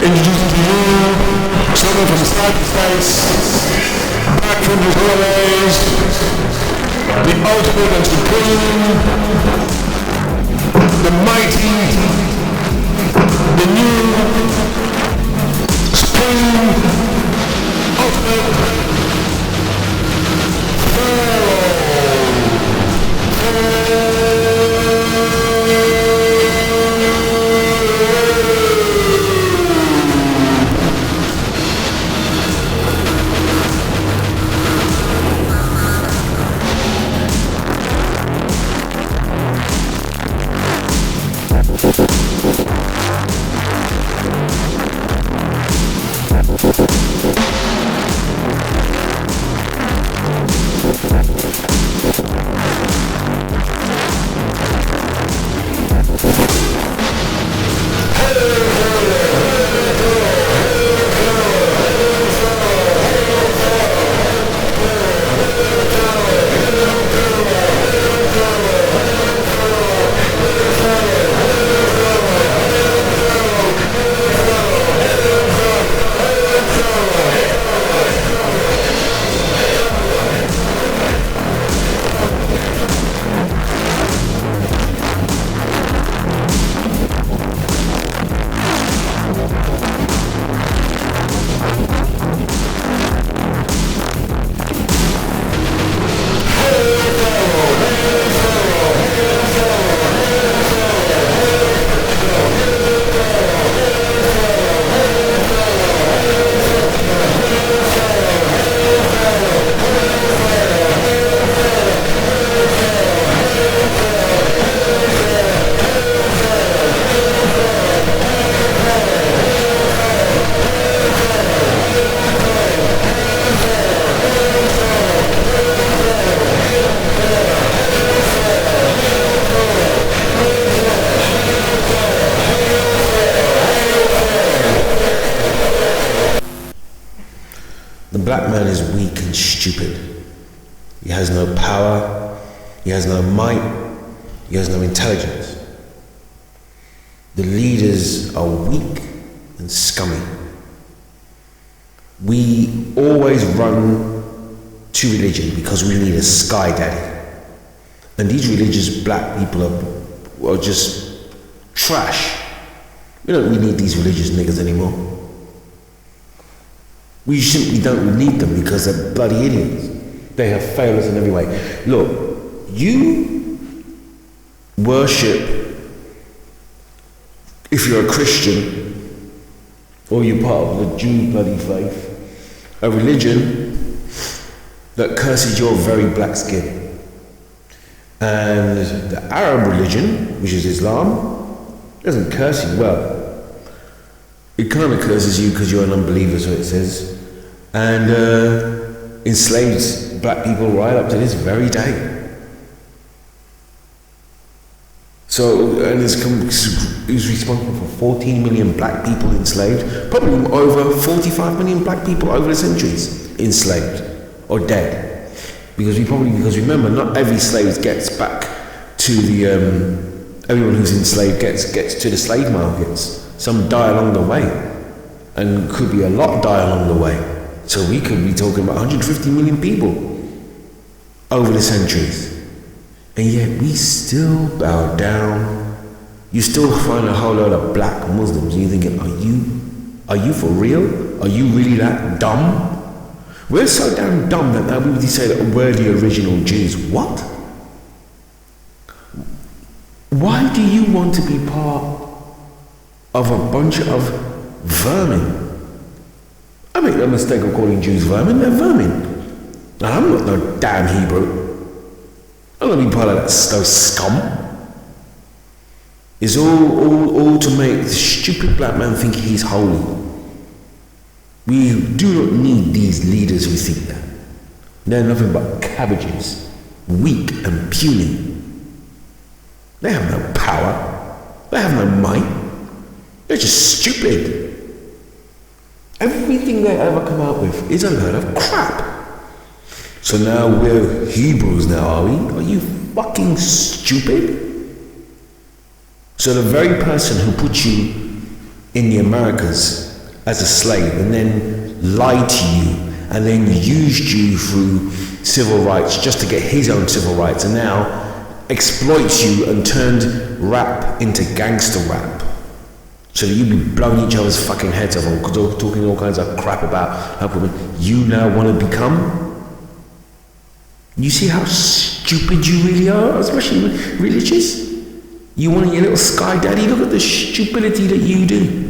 Introducing to you someone from cyberspace, back from his holidays, the ultimate and supreme, the mighty, the new, supreme, ultimate, The black man is weak and stupid. He has no power, he has no might, he has no intelligence. The leaders are weak and scummy. We always run to religion because we need a sky daddy. And these religious black people are just trash. We don't really need these religious niggas anymore. We simply don't need them because they're bloody idiots. They have failed us in every way. Look, you worship, if you're a Christian, or you're part of the Jew bloody faith, a religion that curses your very black skin. And the Arab religion, which is Islam, doesn't curse you. Well, it kind of curses you because you're an unbeliever, so it says, and enslaves black people right up to this very day. So, and he's responsible for 14 million black people enslaved, probably over 45 million black people over the centuries enslaved or dead. Because remember, not every slave gets back to the, everyone who's enslaved gets to the slave markets. Some die along the way, and could be a lot die along the way. So we could be talking about 150 million people over the centuries. And yet we still bow down. You still find a whole lot of black Muslims, and you're thinking, are you for real? Are you really that dumb? We're so damn dumb that now we say that we're the original Jews. What? Why do you want to be part of a bunch of vermin? I make the mistake of calling Jews vermin. They're vermin. And I'm not no damn Hebrew. I'm not be part of that scum. It's all to make the stupid black man think he's holy. We do not need these leaders who think that. They're nothing but cabbages, weak and puny. They have no power. They have no might. They're just stupid. Everything they ever come out with is a load of crap. So now we're Hebrews now, are we? Are you fucking stupid? So the very person who put you in the Americas as a slave and then lied to you and then used you through civil rights just to get his own civil rights, and now exploits you and turned rap into gangster rap so that you'd be blowing each other's fucking heads off and talking all kinds of crap about how you now want to become. You see how stupid you really are, especially religious? You want your little sky daddy? Look at the stupidity that you do.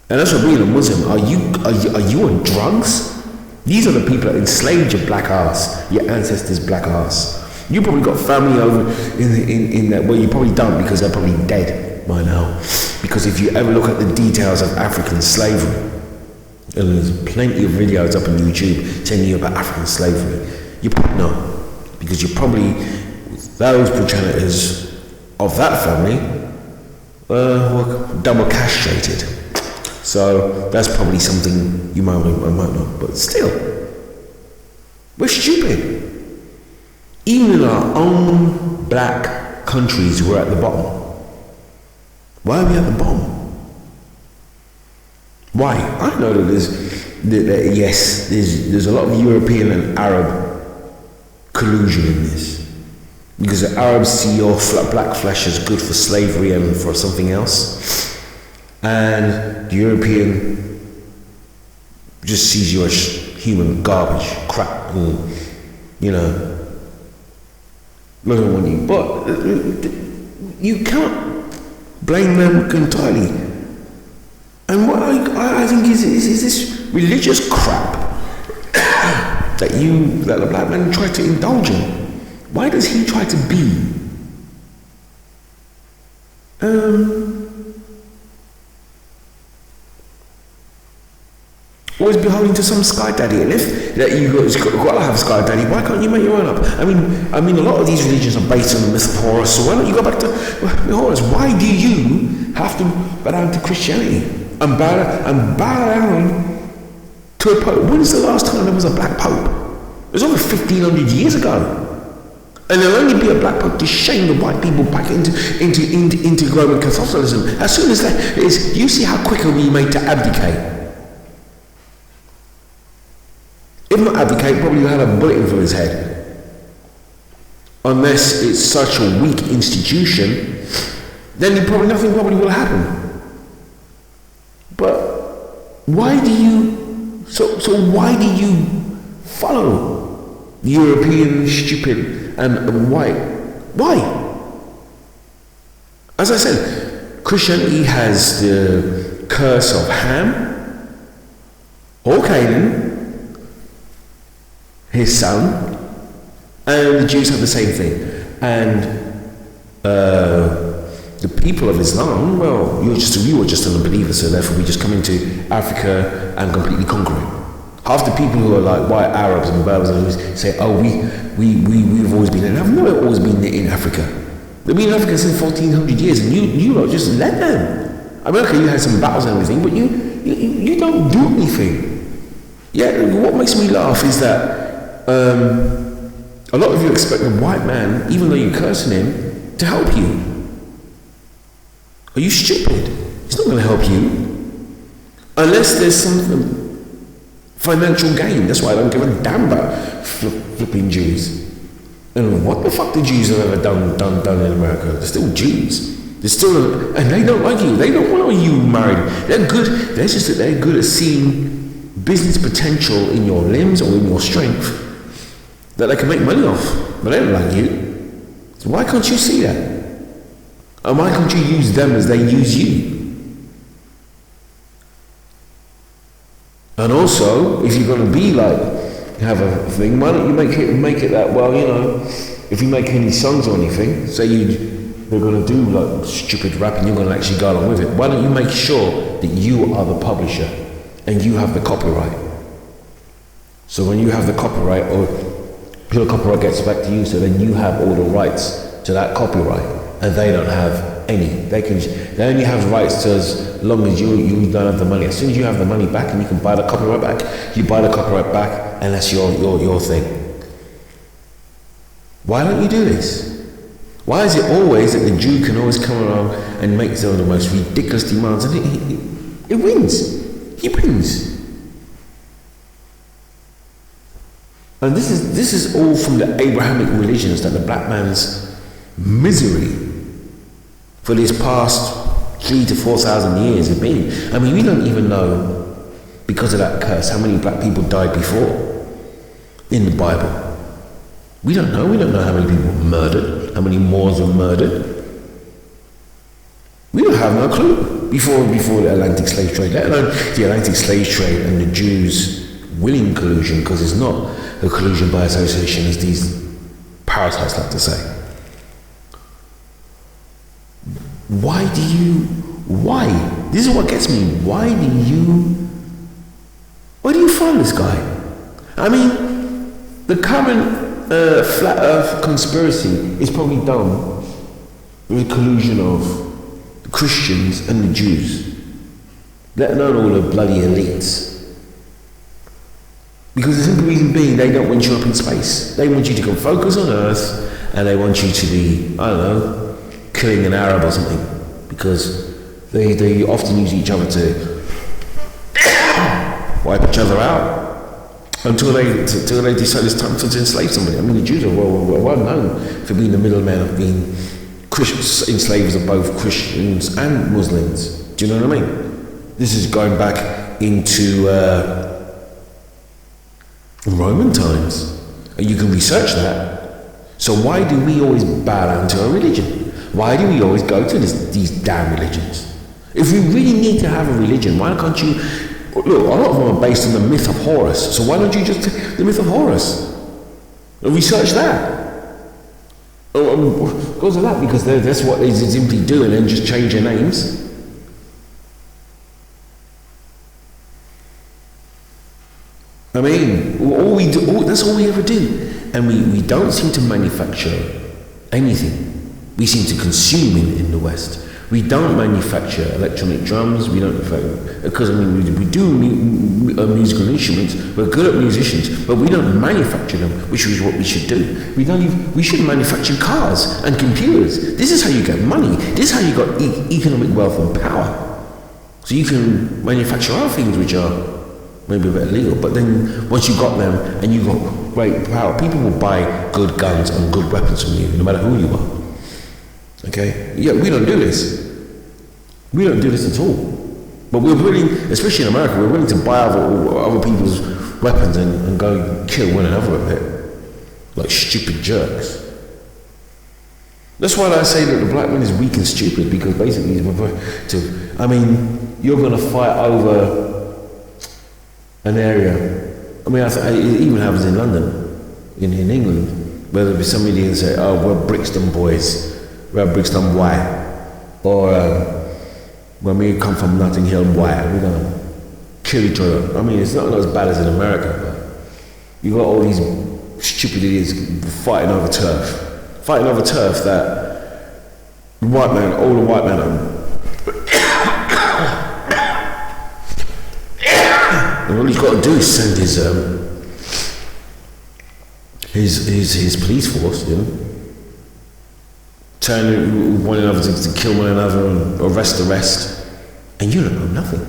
And that's what being a Muslim. Are you on drugs? These are the people that enslaved your black ass, your ancestors' black ass. You probably got family over in that. Well, you probably don't, because they're probably dead by now. Because if you ever look at the details of African slavery, and there's plenty of videos up on YouTube telling you about African slavery, you probably know, because you're probably those progenitors of that family were double castrated. So that's probably something you might know. But still, we're stupid. Even in our own black countries, we're at the bottom. Why are we at the bottom? Why? I know that there's a lot of European and Arab collusion in this. Because the Arabs see your black flesh as good for slavery and for something else. And the European just sees you as human garbage, crap, you know. Doesn't want you, but you can't blame them entirely. And what I think is this religious crap that the black man tried to indulge in. Why does he try to be always beholden to some sky daddy? And if that you've got to have a sky daddy, why can't you make your own up? I mean, a lot of these religions are based on the myth of Horus. So why don't you go back to Horus? Why do you have to bow down to Christianity and bow down to a pope? When's the last time there was a black pope? It was over 1,500 years ago. And there'll only be a black pope to shame the white people back into Roman Catholicism. As soon as that is, you see how quick he'll be made to abdicate. If not abdicate, probably have a bullet through his head. Unless it's such a weak institution, then nothing will happen. But why do you? So why do you follow the European stupid and white? Why? As I said, Christianity has the curse of Ham or Canaan, his son, and the Jews have the same thing. And the people of Islam, well, you were just an unbeliever, so therefore we just come into Africa and completely conquer it. Half the people who are like white Arabs and Berbers say, oh, we've always been in Africa. No, we've always been in Africa. They've been in Africa since 1400 years, and you lot just let them. America, you had some battles and everything, but you don't do anything. Yeah, what makes me laugh is that a lot of you expect the white man, even though you're cursing him, to help you. Are you stupid? He's not going to help you. Unless there's some financial gain. That's why I don't give a damn about flipping Jews. And what the fuck the Jews have ever done in America? They're still Jews. They're still, and they don't like you. They don't want you married. They're good. They're just that they're good at seeing business potential in your limbs or in your strength that they can make money off. But they don't like you. So why can't you see that? And why can't you use them as they use you? And also, if you're going to be like, have a thing, why don't you make it that, well, you know, if you make any songs or anything, say they're going to do like stupid rap and you're going to actually go along with it, why don't you make sure that you are the publisher and you have the copyright? So when you have the copyright, or your copyright gets back to you, so then you have all the rights to that copyright and they don't have any. They only have rights to as long as you don't have the money. As soon as you have the money back and you can buy the copyright back, you buy the copyright back, and that's your thing. Why don't you do this? Why is it always that the Jew can always come along and make some of the most ridiculous demands? And It wins. He wins. And this is all from the Abrahamic religions that the black man's misery for these past 3,000 to 4,000 years have been. I mean, we don't even know, because of that curse, how many black people died before in the Bible. We don't know. We don't know how many people were murdered, how many Moors were murdered. We don't have no clue before the Atlantic slave trade, let alone the Atlantic slave trade and the Jews' willing collusion, because it's not a collusion by association, as these parasites like to say. Why? This is what gets me. Why do you follow this guy? I mean, the current flat earth conspiracy is probably done with the collusion of the Christians and the Jews, let alone all the bloody elites. Because the simple reason being, they don't want you up in space. They want you to come focus on Earth, and they want you to be, I don't know, killing an Arab or something. Because they often use each other to wipe each other out until they decide it's time to enslave somebody. I mean, the Jews are well known for being the middlemen of being enslavers of both Christians and Muslims. Do you know what I mean? This is going back into Roman times, and you can research that. So why do we always bow down to our religion? Why do we always go to these damn religions? If we really need to have a religion, why can't you? Look, a lot of them are based on the myth of Horus. So why don't you just take the myth of Horus and research that? Because of that, because that's what they simply do, and then just change their names. I mean, that's all we ever do. And we don't seem to manufacture anything. We seem to consume in the West. We don't manufacture electronic drums, we don't, because I mean, we do musical instruments, we're good at musicians, but we don't manufacture them, which is what we should do. We should manufacture cars and computers. This is how you get money. This is how you got economic wealth and power. So you can manufacture other things which are maybe a bit illegal, but then once you got them and you got great power, people will buy good guns and good weapons from you, no matter who you are. Okay? Yeah, we don't do this. We don't do this at all. But we're willing, especially in America, we're willing to buy other people's weapons and go kill one another a bit. Like stupid jerks. That's why I say that the black man is weak and stupid, because basically you're going to fight over an area. I mean, it even happens in London, in England, where there'll be somebody and say, oh, we're Brixton boys, we're Brixton white, or when we come from Notting Hill white, we're gonna kill each other. I mean, it's not as bad as in America, but you got all these stupid idiots fighting over turf that all the white men and all he's got to do is send his police force, you know, turn one another to kill one another and arrest the rest, and you don't know nothing.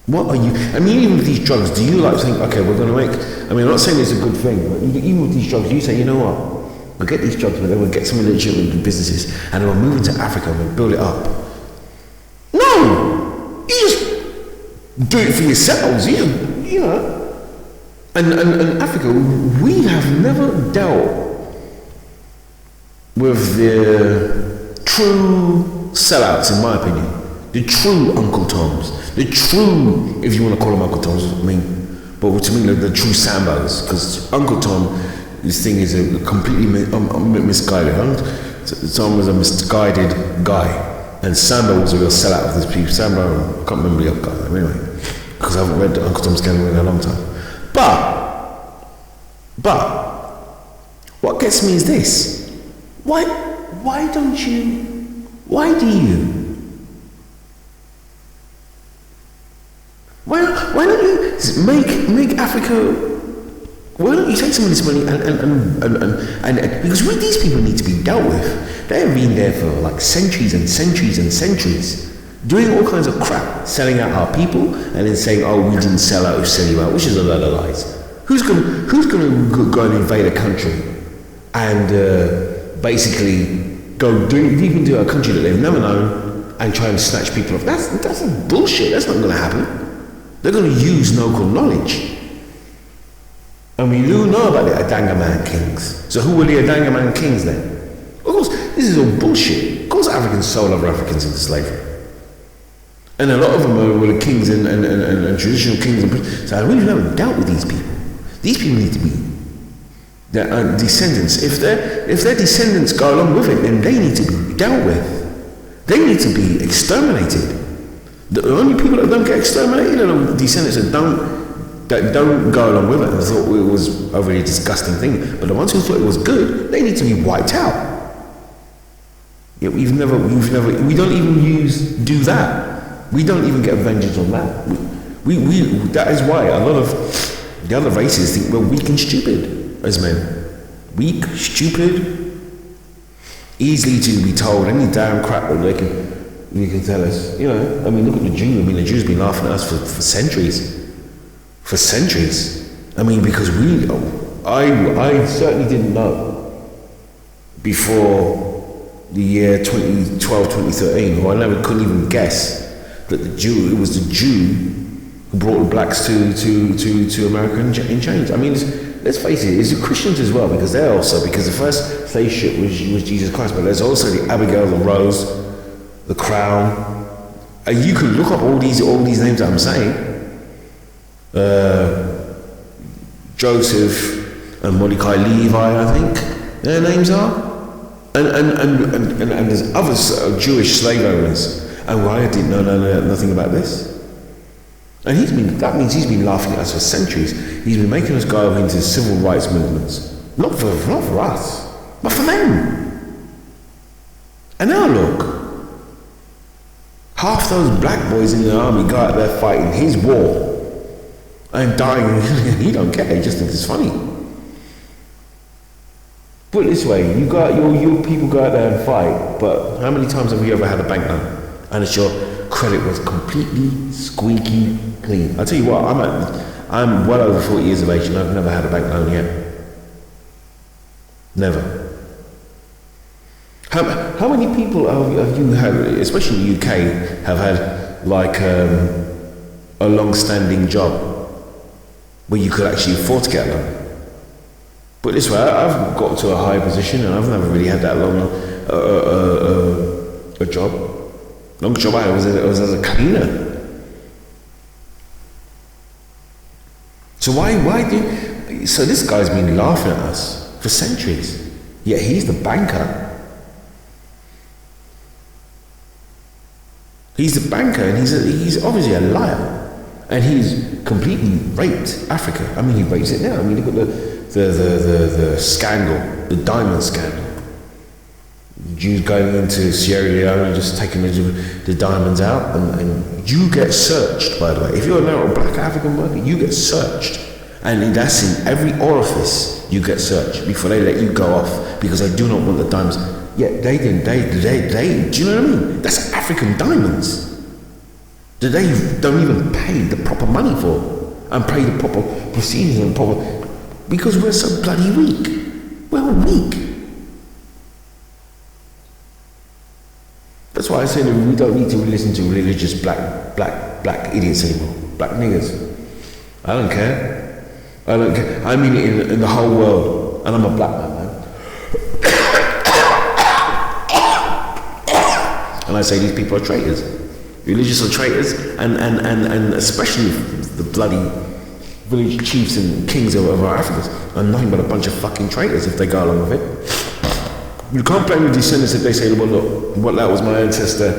What are you? I mean, even with these drugs, do you like think, okay, we're going to make? I mean, I'm not saying it's a good thing, but even with these drugs, you say, you know what? We'll get these drugs, but then we'll get some of the legitimate businesses, and then we'll move into Africa and we'll build it up. No, you just do it for yourselves, you know. And Africa, we have never dealt with the true sellouts, in my opinion, the true Uncle Toms, the true, if you want to call them Uncle Toms, I mean, but to me, the true Sambos, because Uncle Tom, this thing is a completely misguided. Tom was a misguided guy, and Sambo was a real sellout of this people. Sambo, I can't remember the other guy, anyway, because I haven't read Uncle Tom's Gallery in a long time. But, what gets me is this. Why do you make Africa why don't you take some of this money and because these people need to be dealt with. They've been there for like centuries and centuries and centuries, doing all kinds of crap, selling out our people, and then saying, "Oh, we didn't sell out, we sell you out," which is a load of lies. Who's gonna go and invade a country and basically go deep into a country that they've never known and try and snatch people off? That's a bullshit. That's not gonna happen. They're gonna use local knowledge. And we do know about the Adangaman kings. So who were the Adangaman kings then? Of course, this is all bullshit. Of course Africans sold other Africans into slavery. And a lot of them were the kings and traditional kings. So we've never dealt with these people. These people need to be their descendants. If their descendants go along with it, then they need to be dealt with. They need to be exterminated. The only people that don't get exterminated are the descendants that don't go along with it and thought it was a really disgusting thing. But the ones who thought it was good, they need to be wiped out. Yeah, we don't even do that. We don't even get vengeance on that. That is why a lot of the other races think we're weak and stupid as men. Weak, stupid, easily to be told any damn crap that they can tell us. You know, I mean, look at the Jews. I mean, the Jews have been laughing at us for centuries. For centuries. I mean, because I certainly didn't know before the year 2012, 2013, or I never couldn't even guess that it was the Jew who brought the blacks to America in chains. I mean, let's face it, it's the Christians as well, because the first slave ship was Jesus Christ, but there's also the Abigail, the Rose, the Crown. You could look up all these names that I'm saying. Joseph and Mordecai Levi, I think their names are, and there's other Jewish slave owners, and I didn't know nothing about this. And that means he's been laughing at us for centuries. He's been making us go into civil rights movements, not for us, but for them. And now look, half those black boys in the army go out there fighting his war. I'm dying, he don't care, he just thinks it's funny. Put it this way, your people go out there and fight, but how many times have you ever had a bank loan? And it's your credit was completely squeaky clean. I'll tell you what, I'm well over 40 years of age and I've never had a bank loan yet. Never. How many people have you had, especially in the UK, have had like a long-standing job where you could actually afford to get a loan? But this way, I've got to a high position and I've never really had that long a job. Long job I was as a cleaner. So so this guy's been laughing at us for centuries, yet he's the banker. He's the banker and he's obviously a liar. And he's completely raped Africa. I mean, he rapes it now. I mean, look at the scandal, the diamond scandal. Jews going into Sierra Leone and just taking the diamonds out, and you get searched, by the way. If you're now a black African worker, you get searched. And that's in every orifice you get searched before they let you go off, because they do not want the diamonds. Yeah, they didn't, do you know what I mean? That's African diamonds that they don't even pay the proper money for and pay the proper procedures and proper, because we're so bloody weak. We're weak. That's why I say that we don't need to listen to religious black idiots anymore. Black niggers. I don't care. I mean in the whole world, and I'm a black man. And I say these people are traitors. Religious are traitors, and especially the bloody village chiefs and kings of our Africans are nothing but a bunch of fucking traitors if they go along with it. You can't blame the descendants if they say, well, look, that was my ancestor,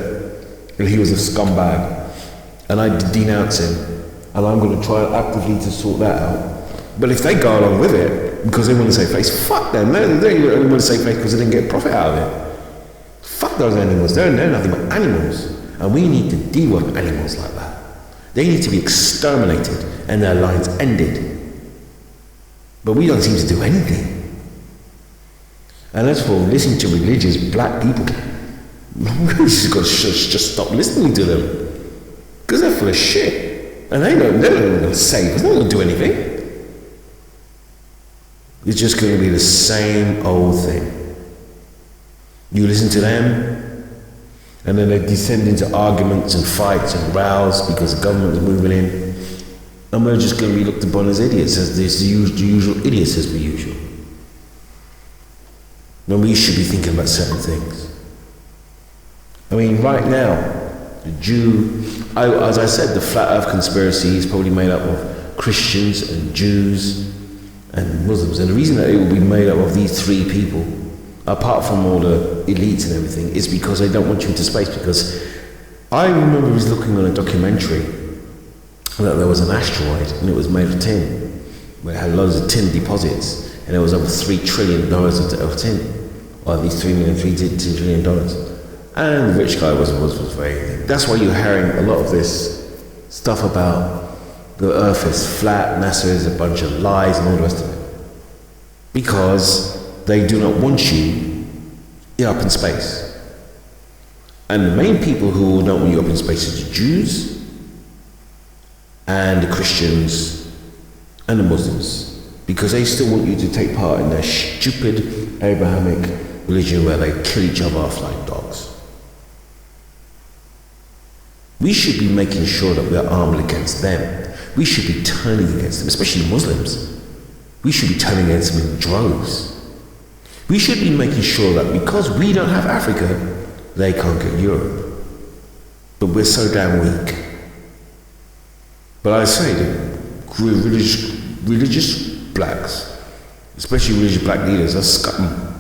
and he was a scumbag, and I denounce him, and I'm going to try actively to sort that out. But if they go along with it because they want to save face, fuck them. They only want to save face because they didn't get profit out of it. Fuck those animals. They're nothing but animals. And we need to deal with animals like that. They need to be exterminated and their lines ended. But we don't seem to do anything. And as for listening to religious black people, we just got to just stop listening to them. Because they're full of shit. And they're not going to save us, they're not going to do anything. It's just going to be the same old thing. You listen to them, and then they descend into arguments and fights and rows because the government is moving in. And we're just going to be looked upon as idiots, as the usual idiots as per usual. When we should be thinking about certain things. I mean, right now, the Jew, as I said, the flat earth conspiracy is probably made up of Christians and Jews and Muslims. And the reason that it will be made up of these three people, apart from all the elites and everything, is because they don't want you into space. Because I remember I was looking on a documentary that there was an asteroid and it was made of tin, where it had loads of tin deposits, and there was over $3 trillion of tin, or at least $3 trillion. And the rich guy was very anything. That's why you're hearing a lot of this stuff about the earth is flat, NASA is a bunch of lies and all the rest of it. Because they do not want you up in space. And the main people who don't want you up in space is the Jews and the Christians and the Muslims. Because they still want you to take part in their stupid Abrahamic religion where they kill each other off like dogs. We should be making sure that we're armed against them. We should be turning against them, especially Muslims. We should be turning against them in droves. We should be making sure that because we don't have Africa, they can't get Europe. But we're so damn weak. But I say that religious blacks, especially religious black leaders, are scum.